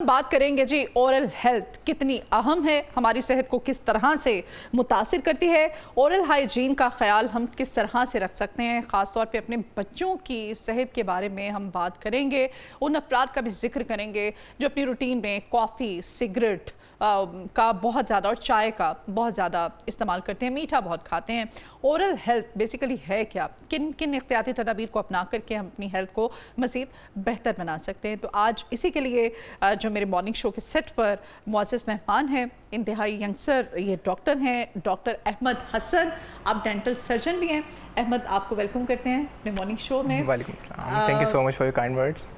बात करेंगे जी oral health कितनी अहम है, हमारी सेहत को किस तरह से मुतासिर करती है, ओरल हाइजीन का ख्याल हम किस तरह से रख सकते हैं। ख़ास तौर पे अपने बच्चों की सेहत के बारे में हम बात करेंगे। उन अफराद का भी जिक्र करेंगे जो अपनी रूटीन में कॉफ़ी, सिगरेट का बहुत ज़्यादा और चाय का बहुत ज़्यादा इस्तेमाल करते हैं, मीठा बहुत खाते हैं। ओरल हेल्थ बेसिकली है क्या, किन किन एहतियाती तदाबीर को अपना करके हम अपनी हेल्थ को मज़ीद बेहतर बना सकते हैं। तो आज इसी के लिए जो मेरे मॉर्निंग शो के सेट पर मुअज़्ज़ज़ मेहमान हैं, इंतहाई यंगस्टर ये डॉक्टर हैं, डॉक्टर अहमद हसन। आप डेंटल सर्जन भी हैं। अहमद, आपको वेलकम करते हैं अपने मॉर्निंग शो में। वालेकुम अस्सलाम, thank you so much for your kind words.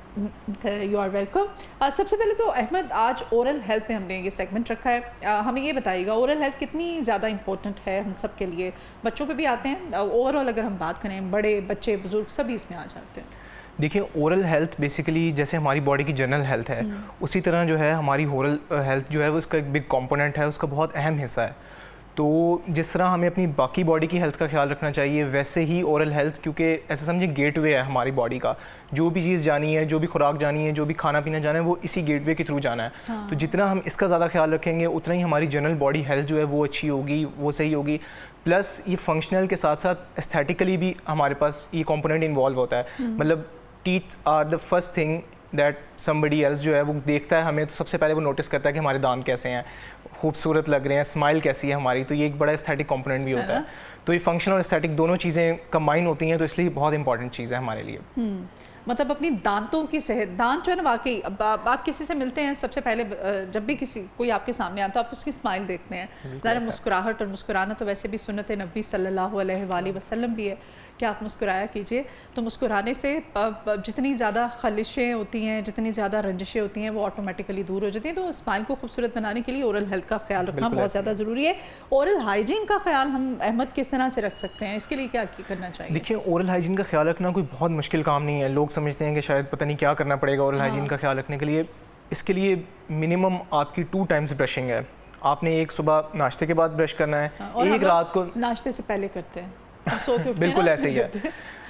You are welcome. सबसे पहले तो अहमद, आज ओरल हेल्थ पे हमने ये सेगमेंट रखा है। हमें ये बताइएगा ओरल हेल्थ कितनी ज़्यादा इंपॉर्टेंट है हम सब के लिए। बच्चों पे भी आते हैं, ओवरऑल अगर हम बात करें बड़े बच्चे बुजुर्ग सभी इसमें आ जाते हैं। देखिए, ओरल हेल्थ बेसिकली जैसे हमारी बॉडी की जनरल हेल्थ है, उसी तरह जो है हमारी ओरल हेल्थ जो है वो उसका एक बिग कंपोनेंट है, उसका बहुत अहम हिस्सा है। तो जिस तरह हमें अपनी बाकी बॉडी की हेल्थ का ख्याल रखना चाहिए, वैसे ही ओरल हेल्थ, क्योंकि ऐसे समझिए गेटवे है हमारी बॉडी का। जो भी चीज़ जानी है, जो भी खुराक जानी है, जो भी खाना पीना जाना है, वो इसी गेटवे के थ्रू जाना है। हाँ। तो जितना हम इसका ज़्यादा ख्याल रखेंगे उतना ही हमारी जनरल बॉडी हेल्थ जो है वो अच्छी होगी, वो सही होगी। प्लस ये फंक्शनल के साथ साथ एस्थेटिकली भी हमारे पास ये कॉम्पोनेंट इन्वॉल्व होता है। मतलब teeth are the first thing that somebody else जो है वो देखता है हमें, तो सबसे पहले वो नोटिस करता है कि हमारे दांत कैसे हैं, खूबसूरत लग रहे हैं, स्माइल कैसी है हमारी। तो ये एक बड़ा एस्थेटिक कंपोनेंट भी होता है। तो ये फंक्शनल और एस्थेटिक दोनों चीज़ें कंबाइन होती हैं, तो इसलिए बहुत इंपॉर्टेंट चीज़ है हमारे लिए। मतलब अपनी दांतों की सेहत, दांत जो है ना, वाकई अब आप किसी से मिलते हैं, सबसे पहले जब भी कोई आपके सामने आता है आप उसकी स्माइल देखते हैं। ज़रा मुस्कुराहट, और मुस्कुराना तो वैसे भी सुन्नत नबी सल्लल्लाहु अलैहि वसल्लम भी है कि आप मुस्कुराया कीजिए। तो मुस्कुराने से जितनी ज़्यादा खलिशें होती हैं, जितनी ज़्यादा रंजिशें होती हैं, वो ऑटोमेटिकली दूर हो जाती हैं। तो स्माइल को खूबसूरत बनाने के लिए ओरल हेल्थ का ख्याल रखना बहुत ज़्यादा ज़रूरी है। ओरल हाइजीन का ख्याल हम अहमद किस तरह से रख सकते हैं, इसके लिए क्या करना चाहिए? देखिए, ओरल हाइजीन का ख्याल रखना कोई बहुत मुश्किल काम नहीं है। लोग समझते हैं कि शायद पता नहीं क्या करना पड़ेगा ओरल हाइजीन का ख्याल रखने के लिए। इसके लिए मिनिमम आपकी 2 टाइम्स ब्रशिंग है। आपने एक सुबह नाश्ते के बाद ब्रश करना है, एक रात को नाश्ते से पहले करते हैं। बिल्कुल ऐसे ही है।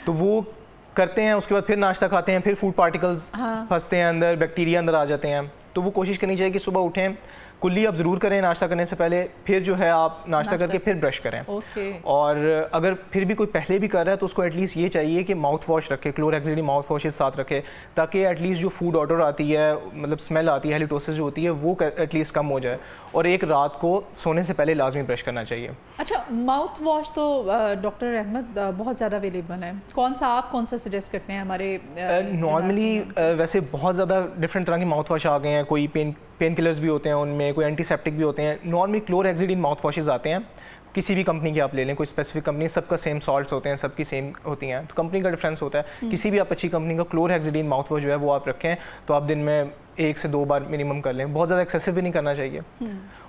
तो वो करते हैं, उसके बाद फिर नाश्ता खाते हैं, फिर फूड पार्टिकल्स फंसते हैं अंदर, बैक्टीरिया अंदर आ जाते हैं। तो वो कोशिश करनी चाहिए कि सुबह उठें, कुल्ली आप ज़रूर करें नाश्ता करने से पहले, फिर जो है आप नाश्ता करके फिर ब्रश करें। और अगर फिर भी कोई पहले भी कर रहा है तो उसको एटलीस्ट ये चाहिए कि माउथ वॉश रखे, क्लोरहेक्सिडिन माउथ वॉशेस साथ रखे, ताकि एटलीस्ट जो फूड ऑडर आती है, मतलब स्मेल आती है, हैलिटोसिस जो होती है, वो एटलीस्ट कम हो जाए। और एक रात को सोने से पहले लाजमी ब्रश करना चाहिए। अच्छा, माउथ वॉश तो डॉक्टर अहमद बहुत ज़्यादा अवेलेबल है, कौन सा सजेस्ट करते हैं हमारे? नॉर्मली वैसे बहुत ज़्यादा डिफरेंट तरह के माउथ वॉश आ गए हैं। कोई पेन किलर्स भी होते हैं उनमें, कोई एंटीसेप्टिक भी होते हैं। नॉर्मली क्लोरहेक्सिडिन माउथ वॉशेस आते हैं, किसी भी कंपनी की आप ले लें, कोई स्पेसिफिक कंपनी, सबका सेम सॉल्ट्स होते हैं, सबकी सेम होती हैं, तो कंपनी का डिफरेंस होता है। किसी भी आप अच्छी कंपनी का क्लोरहेक्सिडिन माउथ वॉश जो है वो आप रखें, तो आप दिन में 1 से 2 बार मिनिमम कर लें। बहुत ज़्यादा एक्सेसिव भी नहीं करना चाहिए।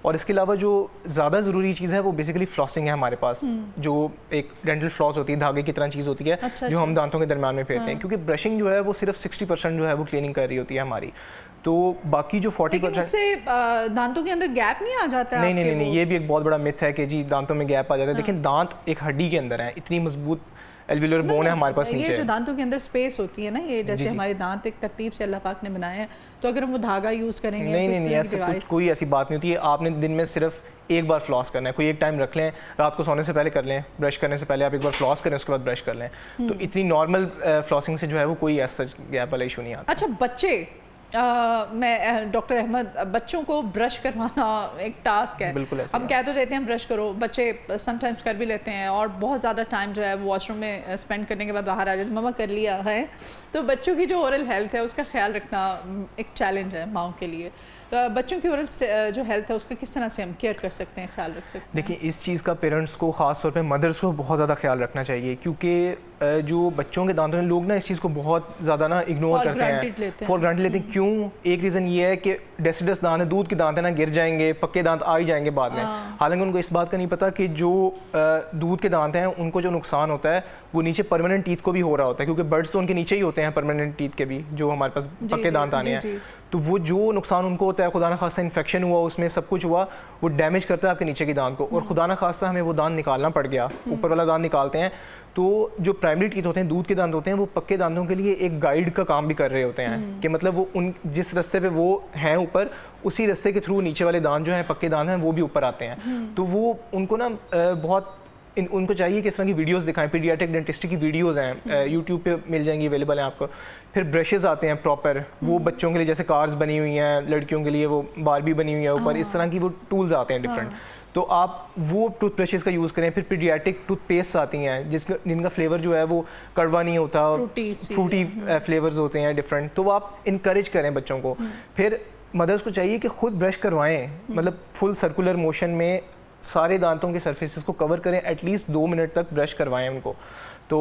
और इसके अलावा जो ज़्यादा ज़रूरी चीज़ है वो बेसिकली फ्लॉसिंग है हमारे पास, जो एक डेंटल फ्लॉस होती है, धागे की तरह चीज़ होती है। जो हम दांतों के दरमियान में फेरते हैं, क्योंकि ब्रशिंग जो है वो सिर्फ 60% जो है वो क्लीनिंग कर रही होती है हमारी। तो बाकी जो 40% से दांतों के अंदर गैप नहीं आ जाता? नहीं, ये भी एक बहुत बड़ा मिथ है कि जी दांतों में गैप आ जाता है। लेकिन दांत एक हड्डी के अंदर है, इतनी मजबूत एल्वियोलर बोन है हमारे पास नीचे। ये जो दांतों के अंदर स्पेस होती है ना, ये जैसे हमारे दांत एक तरतीब से अल्लाह पाक ने बनाए हैं, तो अगर हम वो धागा यूज़ करेंगे? नहीं, ऐसा कोई ऐसी बात नहीं होती है। आपने दिन में सिर्फ एक बार फ्लॉस करना है। कोई एक टाइम रख लें, रात को सोने से पहले कर लें, ब्रश करने से पहले आप एक बार फ्लॉस करें, उसके बाद ब्रश कर लें। तो इतनी नॉर्मल फ्लॉसिंग से जो है वो कोई ऐसा गैप वाला इशू नहीं आता। अच्छा, बच्चे, मैं डॉक्टर अहमद, बच्चों को ब्रश करवाना एक टास्क है। बिल्कुल ऐसा हम कह तो देते हैं ब्रश करो, बच्चे समटाइम्स कर भी लेते हैं, और बहुत ज़्यादा टाइम जो है वो वॉशरूम में स्पेंड करने के बाद बाहर आ जाते, मम्मा कर लिया है। तो बच्चों की जो ओरल हेल्थ है उसका ख्याल रखना एक चैलेंज है माओं के लिए। बच्चों की ओरल जो हेल्थ है उसका किस तरह से हम केयर कर सकते हैं, ख्याल रख सकते हैं? देखिए, इस चीज़ का पेरेंट्स को, ख़ास तौर पे मदर्स को बहुत ज़्यादा ख्याल रखना चाहिए, क्योंकि जो बच्चों के दांतों में लोग ना इस चीज़ को बहुत ज़्यादा ना इग्नोर करते हैं, फॉर ग्रांटेड लेते हैं। क्यों? एक रीज़न ये है कि डेसिडस दांत है, दूध के दांत है ना, गिर जाएंगे, पक्के दांत आ ही जाएंगे बाद में। हालांकि उनको इस बात का नहीं पता कि जो दूध के दांत हैं उनको जो नुकसान होता है वो नीचे परमानेंट टीथ को भी हो रहा होता है, क्योंकि बर्ड्स तो उनके नीचे ही होते हैं, परमानेंट टीथ के भी, जो हमारे पास पक्के दांत आने हैं। तो वो जो नुकसान उनको होता है, खुदा न खास्ता इन्फेक्शन हुआ उसमें सब कुछ हुआ, वो डैमेज करता है आपके नीचे की दांत को, और खुदा न खास्ता हमें वो दांत निकालना पड़ गया, ऊपर वाला दांत निकालते हैं, तो जो प्राइमरी टीथ होते हैं, दूध के दांत होते हैं, वो पक्के दांतों के लिए एक गाइड का काम भी कर रहे होते हैं कि मतलब वो उन जिस रास्ते पे वो हैं ऊपर, उसी रास्ते के थ्रू नीचे वाले दांत जो हैं, पक्के दांत हैं, वो भी ऊपर आते हैं। तो वो उनको ना बहुत उनको चाहिए कि इस तरह की वीडियोस दिखाएं, पीडियाट्रिक डेंटिस्ट्री की वीडियोस हैं, यूट्यूब पे मिल जाएंगी, अवेलेबल हैं आपको। फिर ब्रशेस आते हैं प्रॉपर, वो बच्चों के लिए जैसे कार्स बनी हुई हैं, लड़कियों के लिए वो बारबी बनी हुई है ऊपर, इस तरह की वो टूल्स आते हैं डिफरेंट। तो आप वो टूथ ब्रशेस का यूज़ करें। फिर पीडियाट्रिक टूथपेस्ट आती हैं जिनका फ्लेवर जो है वो कड़वा नहीं होता, फ्रूटी फ्लेवर्स होते हैं डिफरेंट, तो वो आप इनकरेज करें बच्चों को। फिर मदर्स को चाहिए कि खुद ब्रश करवाएं, मतलब फुल सर्कुलर मोशन में सारे दांतों के सरफेसेस को कवर करें, एटलीस्ट 2 मिनट तक ब्रश करवाएं उनको। तो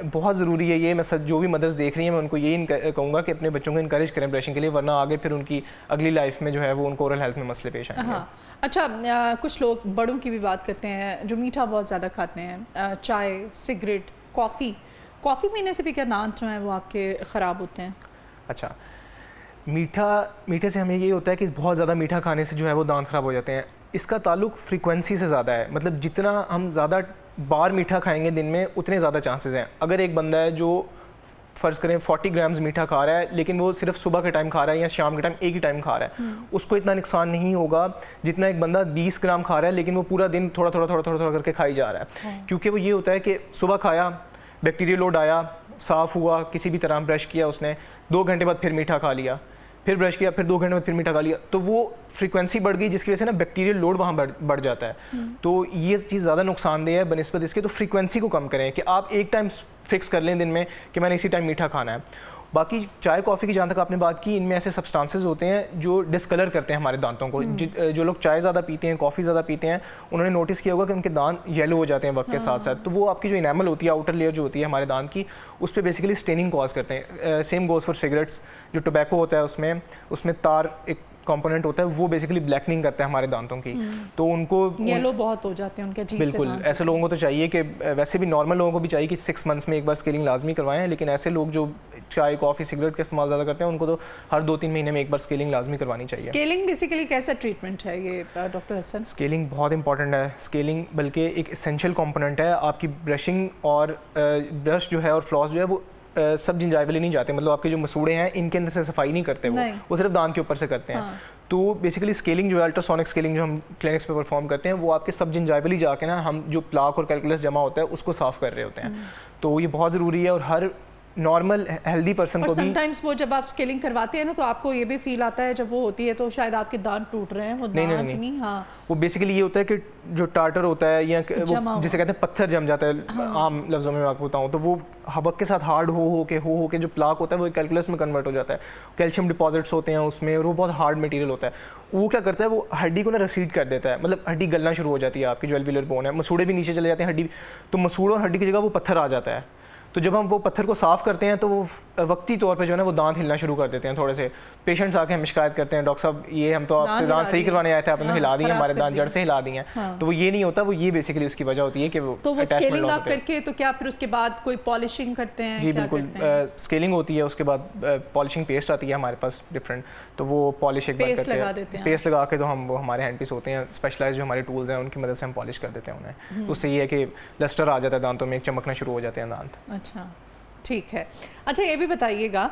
बहुत ज़रूरी है ये। मैं जो भी मदर्स देख रही हैं, मैं उनको यही कहूँगा कि अपने बच्चों को इनकरेज करें ब्रशिंग के लिए, वरना आगे फिर उनकी अगली लाइफ में जो है वो उनको ओरल हेल्थ में मसले पेश आएंगे। हाँ। अच्छा, कुछ लोग बड़ों की भी बात करते हैं जो मीठा बहुत ज़्यादा खाते हैं, चाय, सिगरेट, कॉफ़ी पीने से भी क्या दांत जो हैं वो आपके ख़राब होते हैं? अच्छा, मीठे से हमें ये होता है कि बहुत ज़्यादा मीठा खाने से जो है वो दांत ख़राब हो जाते हैं। इसका ताल्लुक फ्रीक्वेंसी से ज़्यादा है, मतलब जितना हम ज़्यादा बार मीठा खाएंगे दिन में, उतने ज़्यादा चांसेस हैं। अगर एक बंदा है जो फ़र्ज़ करें 40 ग्राम्स मीठा खा रहा है, लेकिन वो सिर्फ सुबह के टाइम खा रहा है या शाम के टाइम एक ही टाइम खा रहा है, उसको इतना नुकसान नहीं होगा जितना एक बंदा 20 ग्राम खा रहा है, लेकिन वो पूरा दिन थोड़ा थोड़ा करके खाई जा रहा है। क्योंकि वो ये होता है कि सुबह खाया, बैक्टीरियल लोड आया, साफ़ हुआ, किसी भी तरह ब्रश किया उसने, 2 घंटे बाद फिर मीठा खा लिया, फिर ब्रश किया, फिर 2 घंटे बाद फिर मीठा खा लिया, तो वो फ्रीक्वेंसी बढ़ गई, जिसकी वजह से ना बैक्टीरियल लोड वहाँ बढ़ जाता है। तो ये चीज़ ज़्यादा नुकसानदेह है बनिस्बत इसके। तो फ्रीक्वेंसी को कम करें कि आप एक टाइम फिक्स कर लें दिन में कि मैंने इसी टाइम मीठा खाना है। बाकी चाय कॉफ़ी की जहाँ तक आपने बात की, इनमें ऐसे सब्सटेंसेस होते हैं जो डिसकलर करते हैं हमारे दांतों को। जो लोग चाय ज़्यादा पीते हैं, कॉफ़ी ज़्यादा पीते हैं, उन्होंने नोटिस किया होगा कि उनके दांत येलो हो जाते हैं वक्त के साथ साथ। तो वो आपकी जो इनेमल होती है, आउटर लेयर जो होती है हमारे दांत की, उस पर बेसिकली स्टेनिंग कॉज करते हैं। सेम गोज़ फॉर सिगरेट्स, जो टोबैको होता है उसमें तार एक कंपोनेंट होता है, वो बेसिकली ब्लैकनिंग करता है हमारे दांतों की। तो उनको येलो बहुत हो जाते हैं उनके अजीब से बिल्कुल दांत। ऐसे लोगों को तो चाहिए कि वैसे भी नॉर्मल लोगों को भी चाहिए कि 6 मंथ्स में एक बार स्केलिंग लाजमी करवाएं, लेकिन ऐसे लोग जो चाय कॉफ़ी सिगरेट का इस्तेमाल ज़्यादा करते हैं, उनको तो हर 2-3 महीने में एक बार स्केलिंग लाजमी करवानी चाहिए। स्केलिंग बेसिकली कैसा ट्रीटमेंट है ये डॉक्टर हसन? स्केलिंग बहुत इंपॉर्टेंट है। स्केलिंग बल्कि एक एसेंशियल कंपोनेंट है। आपकी ब्रशिंग और ब्रश जो है और फ्लॉस जो है वो सब जिंजाइवली नहीं जाते, मतलब आपके जो मसूड़े हैं इनके अंदर से सफाई नहीं करते वो सिर्फ दांत के ऊपर से करते हैं। हाँ। तो बेसिकली स्केलिंग जो है, अल्ट्रासोनिक स्केलिंग जो हम क्लिनिक्स पे परफॉर्म करते हैं, वो आपके सब जिंजाइवली जाके ना हम जो प्लाक और कैलकुलस जमा होता है उसको साफ़ कर रहे होते हैं। तो ये बहुत ज़रूरी है और हर नॉर्मल हेल्दी पर्सन को भी। समटाइम्स वो जब आप स्केलिंग करवाते हैं ना, तो आपको ये भी फील आता है जब वो होती है तो शायद आपके दांत टूट रहे हैं। वो दांत नहीं। हाँ, वो बेसिकली ये होता है कि जो टार्टर होता है या वो जिसे कहते हैं पत्थर जम जाता है। हाँ। आम लफ्ज़ों में मैं आपको बताऊँ तो वो वक्त के साथ हार्ड हो के जो प्लाक होता है वो कैलकुलस में कन्वर्ट हो जाता है। कैल्शियम डिपॉजिट्स होते हैं उसमें और वो बहुत हार्ड मटेरियल होता है। वो क्या करता है, वो हड्डी को ना रसीड कर देता है, मतलब हड्डी गलना शुरू हो जाती है। आपकी जो एल्वियोलर बोन है, मसूड़े भी नीचे चले जाते हैं हड्डी, तो मसूड़ों और हड्डी की जगह वो पत्थर आ जाता है। तो जब हम वो पत्थर को साफ़ करते हैं तो वो वक्ती तौर पे जो है ना वो दांत हिलना शुरू कर देते हैं थोड़े से। पेशेंट्स आके हमें शिकायत करते हैं, डॉक्टर साहब ये हम तो आपसे दांत सही करवाने आए थे, आपने हिला दिए, हमारे दांत जड़ से हिला दिए हैं। हाँ। तो वो ये नहीं होता, वो ये बेसिकली उसकी वजह होती है कि वो स्केलिंग आप करके तो क्या फिर उसके बाद कोई पॉलिशिंग करते हैं? जी बिल्कुल, स्केलिंग होती है, उसके बाद पॉलिशिंग पेस्ट आती है हमारे पास डिफरेंट, तो वो पॉलिश एक बार करते हैं, पेस्ट लगा के तो हम वो हमारे हैंड पीस होते हैं स्पेशलाइज जो हमारे टूल्स हैं उनकी मदद से हम पॉलिश कर देते हैं उन्हें। उससे ये है कि लस्टर आ जाता है दांतों में, एक चमकना शुरू हो जाते हैं दांत। अच्छा, ठीक है। अच्छा, ये भी बताइएगा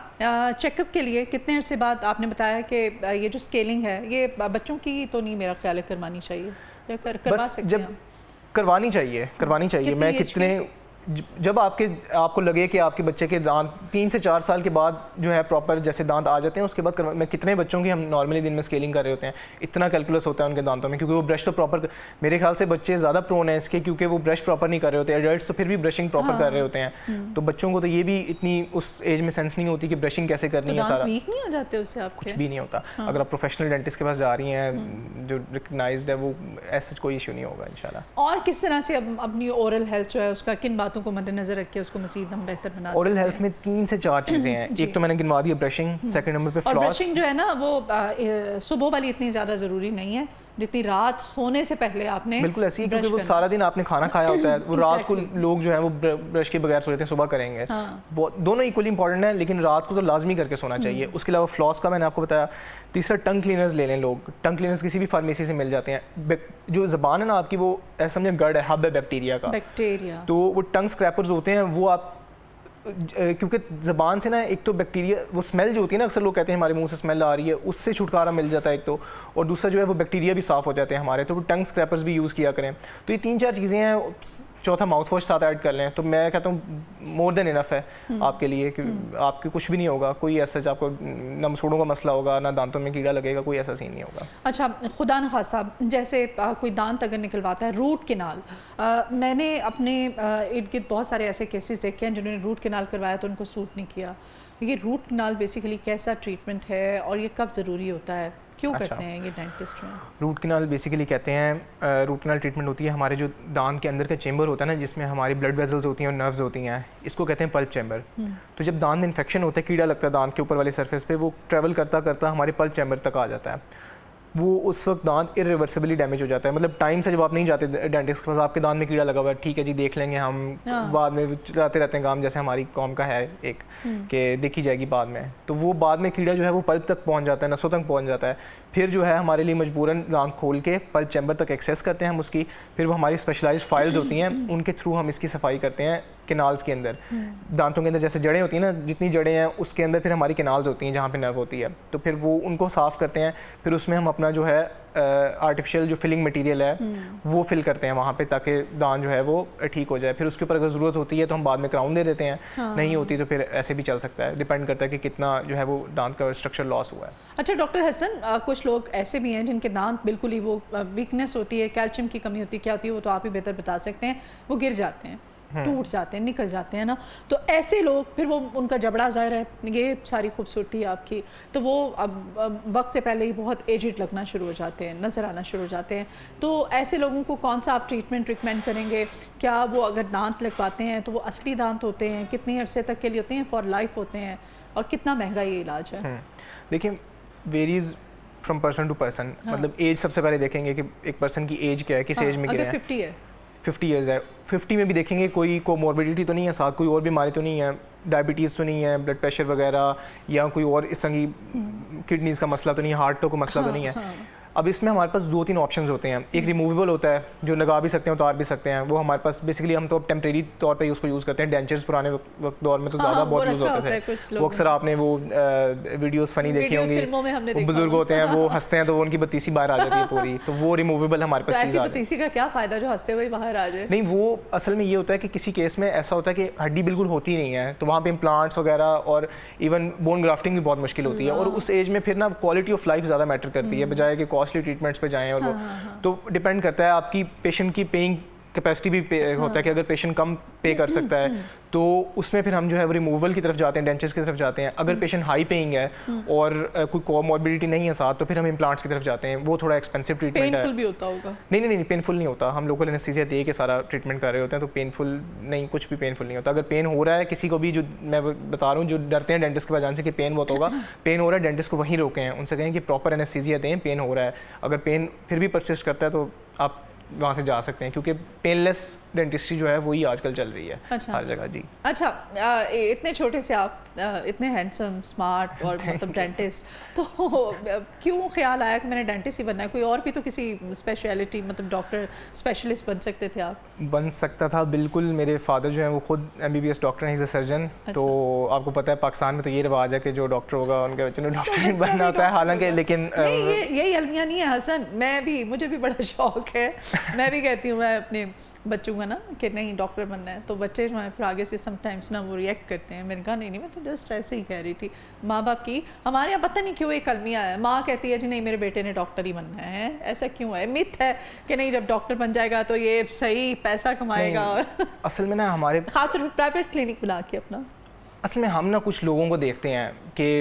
चेकअप के लिए कितने अरसे बाद, आपने बताया कि ये जो स्केलिंग है ये बच्चों की तो नहीं मेरा ख्याल है करवानी चाहिए, करवा सकते हैं? जब करवानी चाहिए मैं कितने जब आपको लगे कि आपके बच्चे के दांत 3 से 4 साल के बाद जो है प्रॉपर जैसे दांत आ जाते हैं, उसके बाद मैं कितने बच्चों की हम नॉर्मली दिन में स्केलिंग कर रहे होते हैं, इतना कैलकुलस होता है उनके दांतों में, क्योंकि वो ब्रश तो प्रॉपर, मेरे ख्याल से बच्चे ज़्यादा प्रोन है इसके, क्योंकि वो ब्रश प्रॉपर नहीं कर रहे होते। एडल्ट्स तो फिर भी ब्रशिंग प्रॉपर कर रहे होते हैं, तो बच्चों को तो ये भी इतनी उस एज में सेंस नहीं होती कि ब्रशिंग कैसे करनी है। सारा वीक नहीं हो जाते उससे? आप कुछ भी नहीं होता। अगर आप प्रोफेशनल डेंटिस्ट के पास जा रही हैं जो रिकग्नाइज्ड है, वो ऐसा कोई इशू नहीं होगा इंशाल्लाह। और किस तरह से अपनी ओरल हेल्थ जो है उसका किन बातों को मद्देनजर रख के उसको मज़ीद हम बेहतर बना सकते हैं? ओरल हेल्थ में 3 से 4 चीज़ें हैं। एक तो मैंने गिनवा दी ब्रशिंग, सेकंड नंबर पे फ्लॉस। ब्रशिंग जो है ना वो सुबह वाली इतनी ज़्यादा ज़रूरी नहीं है, जितनी रात सोने से पहले आपने बिल्कुल ऐसी ही, क्योंकि brush वो करना। सारा दिन आपने खाना खाया होता है, वो रात को Exactly. लोग जो है वो ब्रश के बगैर सोते हैं, सुबह करेंगे। हाँ। दोनों इक्वली इंपॉर्टेंट है, लेकिन रात को तो लाजमी करके सोना चाहिए। उसके अलावा फ्लॉस का मैंने आपको बताया। तीसरा, टंग क्लीनर्स ले लें लोग। टंग क्लीनर्स किसी भी फार्मेसी से मिल जाते हैं। जो ज़बान है ना आपकी, वो ऐसा समझे गढ़ है, हब है बैक्टीरिया का। बैक्टीरिया, तो वो टंग स्क्रैपर्स होते हैं, वो आप क्योंकि ज़बान से ना एक तो बैक्टीरिया, वो स्मेल जो होती है ना, अक्सर लोग कहते हैं हमारे मुंह से स्मेल आ रही है, उससे छुटकारा मिल जाता है एक तो, और दूसरा जो है वो बैक्टीरिया भी साफ़ हो जाते हैं हमारे। तो वो टंग स्क्रैपर्स भी यूज़ किया करें। तो ये 3-4 चीज़ें हैं। चौथा, माउथ वॉश साथ ऐड कर लें, तो मैं कहता हूँ मोर देन इनफ है आपके लिए, कि आपके कुछ भी नहीं होगा, कोई ऐसा आपको ना मसूड़ों का मसला होगा, ना दांतों में कीड़ा लगेगा, कोई ऐसा सीन नहीं होगा। अच्छा, खुदा न खासा जैसे कोई दांत अगर निकलवाता है, रूट केनाल, मैंने अपने इर्द गिर्द बहुत सारे ऐसे केसेस देखे हैं जिन्होंने रूट केनाल करवाया तो उनको सूट नहीं किया। ये रूट केनाल बेसिकली कैसा ट्रीटमेंट है और ये कब ज़रूरी होता है, क्यों अच्छा। करते हैं ये डेंटिस्ट में? रूट कैनाल बेसिकली कहते हैं, रूट कैनाल ट्रीटमेंट होती है हमारे जो दांत के अंदर का चेंबर होता है ना, जिसमें हमारी ब्लड वेजल्स होती हैं और नर्व्स होती हैं, इसको कहते हैं पल्प चैम्बर। तो जब दांत में इन्फेक्शन होता है, कीड़ा लगता है दांत के ऊपर वाली सरफेस पे, वो ट्रैवल करता करता हमारे पल्प चैम्बर तक आ जाता है। वो उस वक्त दांत इरिवर्सिबली डैमेज हो जाता है। मतलब टाइम से जब आप नहीं जाते डेंटिस्ट के पास, आपके दांत में कीड़ा लगा हुआ है, ठीक है जी देख लेंगे हम, बाद में चलाते रहते हैं काम, जैसे हमारी कॉम का है एक कि देखी जाएगी बाद में। तो वो बाद में कीड़ा जो है वो पल्प तक पहुंच जाता है, नसों तक पहुंच जाता है। फिर जो है हमारे लिए मजबूरन दांत खोल के पल्प चैम्बर तक एक्सेस करते हैं हम उसकी। फिर वो हमारी स्पेशलाइज्ड फाइल्स होती हैं, उनके थ्रू हम इसकी सफाई करते हैं कैनाल्स के अंदर। दांतों के अंदर जैसे जड़ें होती हैं ना, जितनी जड़ें हैं उसके अंदर फिर हमारी कैनाल्स होती हैं जहाँ पे नर्व होती है, तो फिर वो उनको साफ़ करते हैं। फिर उसमें हम अपना जो है आर्टिफिशियल जो फिलिंग मटेरियल है वो फिल करते हैं वहाँ पे, ताकि दांत जो है वो ठीक हो जाए। फिर उसके ऊपर अगर ज़रूरत होती है तो हम बाद में क्राउन दे देते हैं, नहीं होती तो फिर ऐसे भी चल सकता है, डिपेंड करता है कि कितना जो है वो दांत का स्ट्रक्चर लॉस हुआ है। अच्छा डॉक्टर हसन, कुछ लोग ऐसे भी हैं जिनके दांत बिल्कुल ही वो वीकनेस होती है, कैल्शियम की कमी होती है, क्या होती है वो तो आप ही बेहतर बता सकते हैं, वो गिर जाते हैं, टूट जाते हैं, निकल जाते हैं ना। तो ऐसे लोग फिर वो उनका जबड़ा ज़ाहिर है, ये सारी खूबसूरती है आपकी, तो वो अब वक्त से पहले ही बहुत एजिड लगना शुरू हो जाते हैं, नज़र आना शुरू हो जाते हैं। तो ऐसे लोगों को कौन सा आप ट्रीटमेंट रिकमेंड करेंगे? क्या वो अगर दांत लगवाते हैं तो वो असली दांत होते हैं, कितनी अरसे तक के लिए होते हैं, फॉर लाइफ होते हैं, और कितना महंगा ये इलाज है? देखिए, varies from person to person. मतलब एज सबसे पहले देखेंगे कि एक पर्सन की एज क्या है, किस एज में गिरे हैं। 50 है, 50 ईयर्स है, 50 में भी देखेंगे कोई कोमॉर्बिडिटी तो नहीं है, साथ कोई और बीमारी तो नहीं है, डायबिटीज़ तो नहीं है, ब्लड प्रेशर वगैरह, या कोई और इस तरह की किडनीज़ का मसला तो नहीं है, हार्ट का कोई मसला तो नहीं है। अब इसमें हमारे पास 2-3 ऑप्शंस होते हैं। एक रिमूवेबल होता है, जो लगा भी सकते हैं, उतार भी सकते हैं। वो हमारे पास बेसिकली हम तो अब टेम्परेरी तौर पे उसको यूज़ करते हैं। डेंचर्स पुराने वक्त दौर में तो ज़्यादा बहुत यूज़ होते थे। वो अक्सर आपने वो वीडियोस फनी देखी होंगी, बुजुर्ग होते हैं वो हंसते हैं तो उनकी बत्तीसी बाहर आ जाती है पूरी, तो वो रिमूवेबल हमारे पास चीज़ आ गई। बत्तीसी का क्या फ़ायदा जो हंसते हुए बाहर आ जाए? नहीं, वो असल में ये होता है कि किसी केस में ऐसा होता है कि हड्डी बिल्कुल होती नहीं है, तो वहाँ पे इम्प्लांट्स वगैरह और इवन बोन ग्राफ्टिंग भी बहुत मुश्किल होती है। और उस एज में फिर ना क्वालिटी ऑफ लाइफ ज़्यादा मैटर करती है, बजाय कि कॉस्टली ट्रीटमेंट्स पे जाएं। और वो तो डिपेंड करता है आपकी पेशेंट की पेइंग कैपेसिटी भी होता है कि अगर पेशेंट कम पे कर सकता है तो उसमें फिर हम जो है वो रिमूवल की तरफ जाते हैं, डेंचर्स की तरफ जाते हैं। अगर पेशेंट हाई पेइंग है और कोई कोमॉर्बिडिटी नहीं है साथ, तो फिर हम इम्प्लांट्स की तरफ जाते हैं। वो थोड़ा एक्सपेंसिव ट्रीटमेंट है। पेनफुल भी होता होगा? नहीं, पेनफुल नहीं होता। हम लोकल एनेस्थीसिया दे के सारा ट्रीटमेंट कर रहे होते हैं, तो पेनफुल नहीं, कुछ भी पेनफुल नहीं होता। अगर पेन हो रहा है किसी को भी, जो मैं बता रहा हूँ, जो डरते हैं डेंटिस्ट के पास जाने से कि पेन बहुत होगा, पेन हो रहा है, डेंटिस्ट को वहीं रोकें हैं, उनसे कहें कि प्रॉपर एनेस्थीसिया दें, पेन हो रहा है। अगर पेन फिर भी परसिस्ट करता है तो आप वहाँ से जा सकते हैं, क्योंकि पेनलेस डेंटिस्ट्री जो है वही आजकल चल रही है हर जगह। जी अच्छा, इतने छोटे से आप इतने हैंडसम, स्मार्ट और मतलब डेंटिस्ट, तो क्यों ख्याल आया कि मैंने डेंटिस्ट ही बनना है? कोई और भी तो किसी स्पेशलिटी, मतलब डॉक्टर स्पेशलिस्ट बन सकते थे आप? बन सकता था बिल्कुल। मेरे फादर जो हैं वो खुद MBBS डॉक्टर हैं, इज़ अ सर्जन। तो आपको पता है पाकिस्तान में तो ये रिवाज है कि जो डॉक्टर होगा उनके बच्चे ने डॉक्टर ही बनना होता है, हालांकि लेकिन यही अलमिया नहीं है हसन, मुझे भी बड़ा शौक है। मैं भी कहती हूँ मैं अपने बच्चों का ना कि नहीं डॉक्टर बनना है, तो बच्चे जो हैं फिर आगे से समटाइम्स ना वो रिएक्ट करते हैं। मैंने कहा नहीं मैं तो जस्ट ऐसे ही कह रही थी। माँ बाप की हमारे यहाँ पता नहीं क्यों एक अलमिया है, माँ कहती है जी नहीं मेरे बेटे ने डॉक्टर ही बनना है। ऐसा क्यों है? मिथ है कि नहीं जब डॉक्टर बन जाएगा तो ये सही पैसा कमाएगा। और असल में ना हमारे खासतौर पर प्राइवेट क्लिनिक बुला के अपना, असल में हम ना कुछ लोगों को देखते हैं कि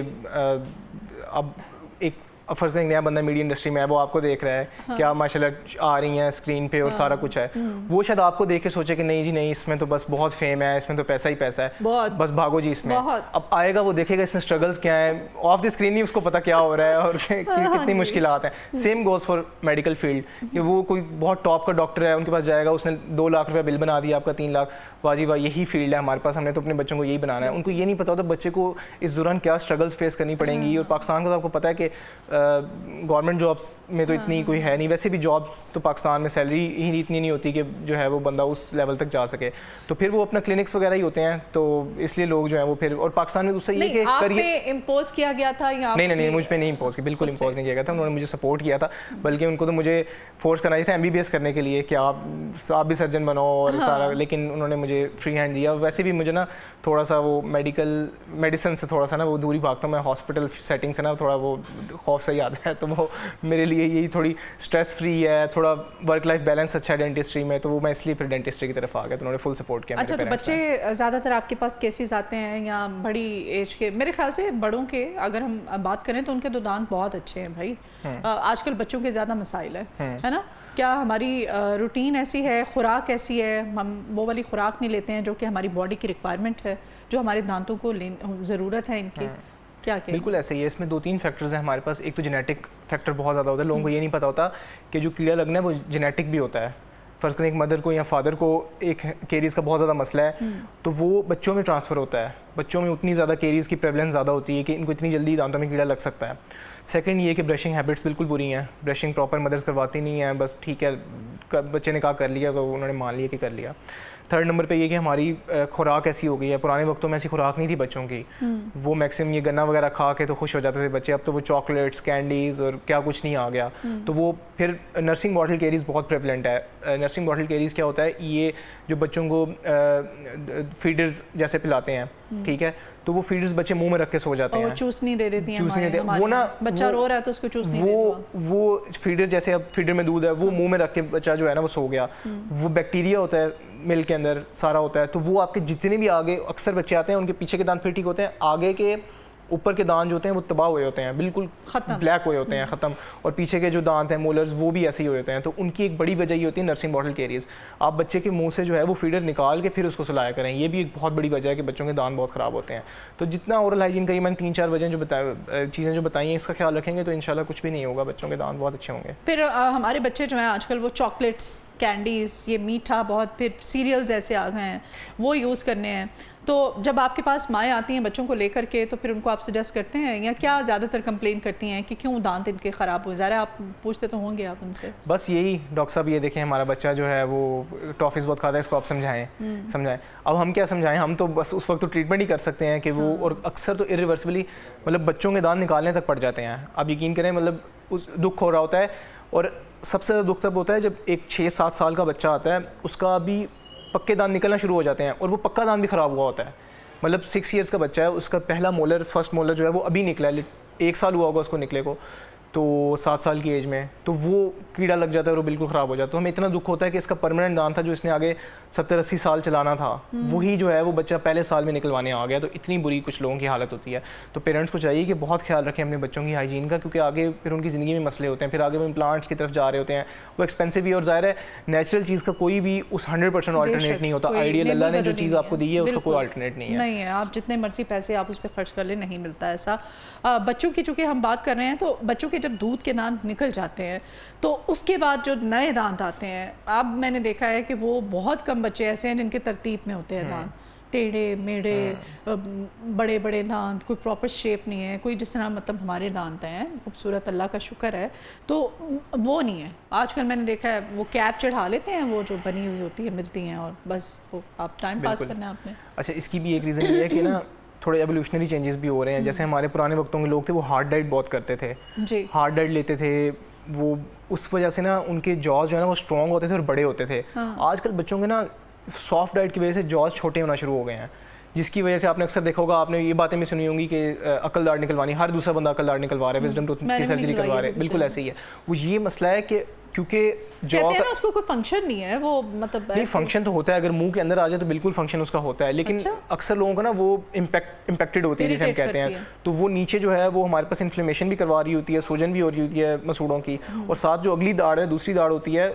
अब एक फर्स्ट एक नया बंदा मीडिया इंडस्ट्री में है, वो आपको देख रहा है क्या माशाल्लाह आ रही हैं स्क्रीन पे और सारा कुछ है, वो शायद आपको देख के सोचे कि नहीं जी नहीं, इसमें तो बस बहुत फेम है, इसमें तो पैसा ही पैसा है, बस भागो जी इसमें। अब आएगा वो देखेगा इसमें स्ट्रगल्स क्या है, ऑफ द स्क्रीन ही उसको पता क्या हो रहा है और कितनी मुश्किलात हैं। Same goes for medical field, कि वो कोई बहुत टॉप का डॉक्टर है, उनके पास जाएगा, उसने 2 लाख रुपया बिल बना दिया आपका 3 लाख, वाजी वाह यही फील्ड है हमारे पास, हमने तो अपने बच्चों को यही बनाना है। उनको ये नहीं पता होता बच्चे को इस दौरान क्या स्ट्रगल्स फेस करनी पड़ेंगी। और पाकिस्तान का तो आपको पता है कि गवर्नमेंट जॉब्स में तो इतनी कोई है नहीं, वैसे भी जॉब्स तो पाकिस्तान में सैलरी ही इतनी नहीं होती कि जो है वो बंदा उस लेवल तक जा सके, तो फिर वो अपना क्लिनिक्स वगैरह ही होते हैं, तो इसलिए लोग जो है वो फिर, और पाकिस्तान में उससे ये कि करियर इम्पोज किया गया था या नहीं मुझ पे नहीं इम्पोज किया, बिल्कुल इम्पोज नहीं किया गया था, उन्होंने मुझे सपोर्ट किया था, बल्कि उनको तो मुझे फोर्स करना ही था MBBS करने के लिए कि आप भी सर्जन बनो और सारा, लेकिन उन्होंने मुझे फ्री हैंड दिया। वैसे भी मुझे ना थोड़ा सा वो मेडिसिन से थोड़ा सा ना वो दूरी भागता हूँ मैं, हॉस्पिटल सेटिंग से ना थोड़ा वो खौफ से ही आता है, तो वो मेरे लिए यही थोड़ी स्ट्रेस फ्री है, थोड़ा वर्क लाइफ बैलेंस अच्छा है डेंटिस्ट्री में, तो वो मैं इसलिए फिर डेंटिस्ट्री की तरफ आ गया, तो उन्होंने फुल सपोर्ट किया। अच्छा, तो बच्चे ज़्यादातर आपके पास केसेस आते हैं या बड़ी एज के? मेरे ख्याल से बड़ों के अगर हम बात करें तो उनके तो दांत बहुत अच्छे हैं भाई, आजकल बच्चों के ज़्यादा मसाइल है ना? क्या हमारी रूटीन ऐसी है, खुराक ऐसी है, हम वो वाली खुराक नहीं लेते हैं जो कि हमारी बॉडी की रिक्वायरमेंट है, जो हमारे दांतों को ज़रूरत है इनकी? क्या बिल्कुल ऐसे ही है, इसमें 2-3 फैक्टर्स हैं हमारे पास। एक तो जेनेटिक फैक्टर बहुत ज़्यादा होता है, लोगों को ये नहीं पता होता कि जो कीड़ा लगना है वो जेनेटिक भी होता है। फ़र्ज़ करें एक मदर को या फादर को एक केरीज़ का बहुत ज़्यादा मसला है, तो वो बच्चों में ट्रांसफ़र होता है, बच्चों में उतनी ज़्यादा केरीज़ की प्रेवलेंस ज़्यादा होती है कि इनको इतनी जल्दी दांतों में कीड़ा लग सकता है। सेकंड ये कि ब्रशिंग हैबिट्स बिल्कुल बुरी हैं, ब्रशिंग प्रॉपर मदर्स करवाती नहीं है, बस ठीक है बच्चे ने कहा कर लिया तो उन्होंने मान लिया कि कर लिया। थर्ड नंबर पे ये कि हमारी खुराक ऐसी हो गई है, पुराने वक्तों में ऐसी खुराक नहीं थी बच्चों की, वो मैक्सिमम ये गन्ना वगैरह खा के तो खुश हो जाते थे बच्चे, अब तो वो चॉकलेट्स, कैंडीज़ और क्या कुछ नहीं आ गया, तो वो फिर नर्सिंग बॉटल कैरीज़ बहुत प्रेवलेंट है। नर्सिंग बॉटल कैरीज़ क्या होता है, ये जो बच्चों को फीडर्स जैसे पिलाते हैं, ठीक है, तो वो फीडर्स बच्चे मुंह में रख के सो जाते हैं, चूस नहीं दे देती हैं, चूस नहीं देते, वो ना बच्चा रो रहा है तो उसको चूस नहीं देता, वो फीडर जैसे अब फीडर में दूध है वो मुंह में रख के बच्चा जो है ना वो सो गया, वो बैक्टीरिया होता है मिल्क के अंदर सारा होता है, तो वो आपके जितने भी आगे अक्सर बच्चे आते हैं उनके पीछे के दांत फिर ठीक होते हैं, आगे के ऊपर के दांत जो होते हैं वो तबाह हुए होते हैं, बिल्कुल ब्लैक हुए होते हैं, ख़त्म, और पीछे के जो दांत हैं मोलर्स वो भी ऐसे ही हुए होते हैं। तो उनकी एक बड़ी वजह ये होती है नर्सिंग बॉटल कैरीज। आप बच्चे के मुंह से जो है वो फीडर निकाल के फिर उसको सुलाया करें, ये भी एक बहुत बड़ी वजह है कि बच्चों के दांत बहुत ख़राब होते हैं। तो जितना ओरल हाइजीन का ये मैंने 3-4 वजह जो चीज़ें जो बताई हैं इसका ख्याल रखेंगे तो इंशाल्लाह कुछ भी नहीं होगा, बच्चों के दांत बहुत अच्छे होंगे। फिर हमारे बच्चे जो हैं आजकल वो चॉकलेट्स, कैंडीज़, ये मीठा बहुत, फिर सीरियल्स ऐसे आ गए हैं वो यूज़ करने हैं, तो जब आपके पास माएँ आती हैं बच्चों को लेकर के तो फिर उनको आप सजेस्ट करते हैं या क्या ज़्यादातर कंप्लेन करती हैं कि क्यों दांत इनके ख़राब हो जा रहे हैं? आप पूछते तो होंगे आप उनसे? बस यही, डॉक्टर साहब ये देखें हमारा बच्चा जो है वो टॉफ़ीज़ बहुत खाता है, इसको आप समझाएं। अब हम क्या समझाएं, हम तो बस उस वक्त तो ट्रीटमेंट ही कर सकते हैं कि वो, और अक्सर तो इरिवर्सिबली मतलब बच्चों के दांत निकालने तक पड़ जाते हैं। आप यकीन करें, मतलब उस दुख हो रहा होता है, और सबसे ज़्यादा दुख तब होता है जब एक 6-7 साल का बच्चा आता है, उसका अभी पक्के दांत निकलना शुरू हो जाते हैं और वो पक्का दांत भी ख़राब हुआ होता है। मतलब 6 ईयर्स का बच्चा है, उसका पहला मोलर, फर्स्ट मोलर जो है वो अभी निकला है, 1 साल हुआ होगा उसको निकले को, तो 7 साल की एज में, तो वो कीड़ा लग जाता है और वो बिल्कुल ख़राब हो जाता है। तो हमें इतना दुख होता है कि इसका परमानेंट दांत था जो इसने आगे 70-80 साल चलाना था, वही जो है वो बच्चा पहले साल में निकलवाने आ गया। तो इतनी बुरी कुछ लोगों की हालत होती है। तो पेरेंट्स को चाहिए कि बहुत ख्याल रखें अपने बच्चों की हाइजीन का, क्योंकि आगे फिर उनकी ज़िंदगी में मसले होते हैं, फिर आगे वो इम्प्लांट्स की तरफ जा रहे होते हैं, वो एक्सपेंसिव भी, और ज़ाहिर है नेचुरल चीज़ का कोई भी उस 100% ऑल्टरनेट नहीं होता। आइडियल अल्लाह ने जो चीज़ आपको दी है उसका कोई ऑल्टरनेट नहीं है। आप जितने मर्जी पैसे आप उस पर खर्च कर ले, नहीं मिलता ऐसा। बच्चों की चूँकि हम बात कर रहे हैं, तो बच्चों के जब दूध के दांत निकल जाते हैं तो उसके बाद जो नए दांत आते हैं, अब मैंने देखा है कि वो बहुत कम बच्चे ऐसे हैं जिनके तरतीब में होते हैं दांत, टेढ़े मेढ़े, बड़े बड़े दांत, कोई प्रॉपर शेप नहीं है, कोई जिस तरह मतलब हमारे दांत हैं खूबसूरत, अल्लाह का शुक्र है, तो वो नहीं है। आजकल मैंने देखा है वो कैप चढ़ा लेते हैं, वो जो बनी हुई होती है मिलती हैं, और बस वो आप टाइम पास करना है आपने। अच्छा, इसकी भी एक रीज़न ये है कि ना थोड़े एवोल्यूशनरी चेंजेस भी हो रहे हैं। जैसे हमारे पुराने वक्तों के लोग थे वो हार्ड डाइट बहुत करते थे जी, हार्ड डाइट लेते थे, वो उस वजह से ना उनके जॉज जो है ना वो स्ट्रॉन्ग होते थे और बड़े होते थे। आजकल बच्चों के ना सॉफ्ट डाइट की वजह से जॉज छोटे होना शुरू हो गए हैं, जिसकी वजह से आपने अक्सर देखा होगा, आपने ये बातें भी सुनी होंगी कि अकल दाढ़ निकलवानी, हर दूसरा बंदा अकल दाढ़ निकलवा रहा है, विजडम टूथ की सर्जरी करवा रहे हैं, बिल्कुल ऐसे ही है। वो ये मसला है कि क्योंकि कहते हैं ना उसको कोई फंक्शन नहीं है, वो मतलब नहीं फंक्शन तो होता है, अगर मुंह के अंदर आ जाए तो बिल्कुल फंक्शन उसका होता है, लेकिन अक्सर लोगों का ना वो इम्पेक्टेड होती है जिसे हम कहते हैं, तो वो नीचे जो है वो हमारे पास इन्फ्लेमेशन भी करवा रही होती है, सूजन भी हो रही होती है मसूड़ों की, और साथ जो अगली दाढ़ है, दूसरी दाढ़ होती है,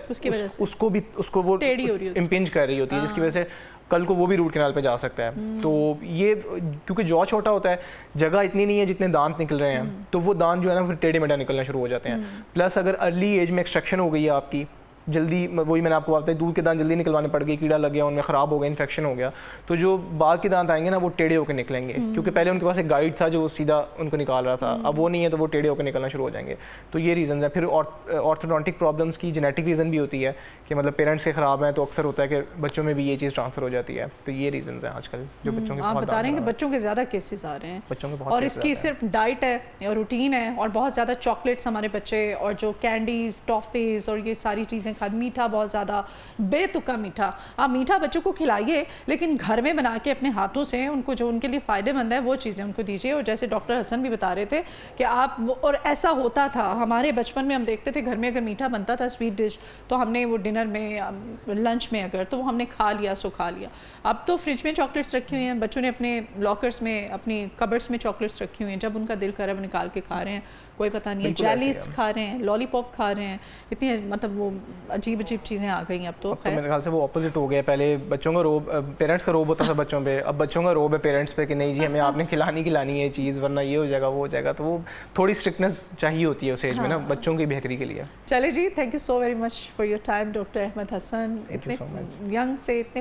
उसको वो इम्पिंज कर रही होती है, जिसकी वजह से कल को वो भी रूट कैनाल पे जा सकता है। तो ये क्योंकि जॉ छोटा होता है, जगह इतनी नहीं है जितने दांत निकल रहे हैं, तो वो दांत जो है ना फिर टेढ़े मेढ़ा निकलना शुरू हो जाते हैं। प्लस अगर अर्ली एज में एक्सट्रैक्शन हो गई है आपकी, जल्दी, वही मैंने आपको बताया, दूध के दांत जल्दी निकलवाने पड़ गए, कीड़ा लग गया उनमें, ख़राब हो गया, इन्फेक्शन हो गया, तो जो बाद के दांत आएंगे ना वो टेढ़े होकर निकलेंगे, क्योंकि पहले उनके पास एक गाइड था जो सीधा उनको निकाल रहा था, अब वो नहीं है तो वो टेढ़े होकर निकलना शुरू हो जाएंगे। तो ये रीज़न है। फिर ऑर्थोडोंटिक प्रॉब्लम्स की जेनेटिक रीज़न भी होती है कि मतलब पेरेंट्स के ख़राब हैं तो अक्सर होता है कि बच्चों में भी ये चीज़ ट्रांसफ़र हो जाती है। तो ये रीज़न है आजकल जो बच्चों के आप बता रहे हैं कि बच्चों के ज़्यादा केसेस आ रहे हैं, बच्चों के बहुत, और इसकी सिर्फ डाइट है, रूटीन है, और बहुत ज़्यादा चॉकलेट्स हमारे बच्चे, और जो कैंडीज़, टॉफ़ीज़ और ये सारी चीज़ें खा, मीठा बहुत ज़्यादा, बेतुका मीठा। आप मीठा बच्चों को खिलाइए, लेकिन घर में बना के अपने हाथों से उनको जो उनके लिए फ़ायदेमंद है वो चीज़ें उनको दीजिए। और जैसे डॉक्टर हसन भी बता रहे थे कि आप, और ऐसा होता था हमारे बचपन में, हम देखते थे घर में अगर मीठा बनता था स्वीट डिश, तो हमने वो डिनर में, लंच में अगर, तो वो हमने खा लिया सो खा लिया। अब तो फ्रिज में चॉकलेट्स रखी हुई हैं, बच्चों ने अपने लॉकर्स में, अपनी कबर्ड्स में चॉकलेट्स रखी हुई हैं, जब उनका दिल करे वो निकाल के खा रहे हैं, कोई पता नहीं है, जेलीज खा रहे हैं, लॉलीपॉप खा रहे हैं, इतनी मतलब वो अजीब अजीब चीज़ें आ गई हैं अब तो। मेरे ख्याल से वो ऑपोजिट हो गया, पहले बच्चों का रोब, पेरेंट्स का रोब होता था बच्चों पे, अब बच्चों का रोब है पेरेंट्स पे कि नहीं जी हमें आपने खिलानी है चीज़, वरना ये हो जाएगा वो हो जाएगा। तो वो थोड़ी स्ट्रिक्टनेस चाहिए होती है उस एज में ना, बच्चों की बेहतरी के लिए। चले जी, thank you so very much for your time doctor Ahmad Hasan, इतने यंग से इतने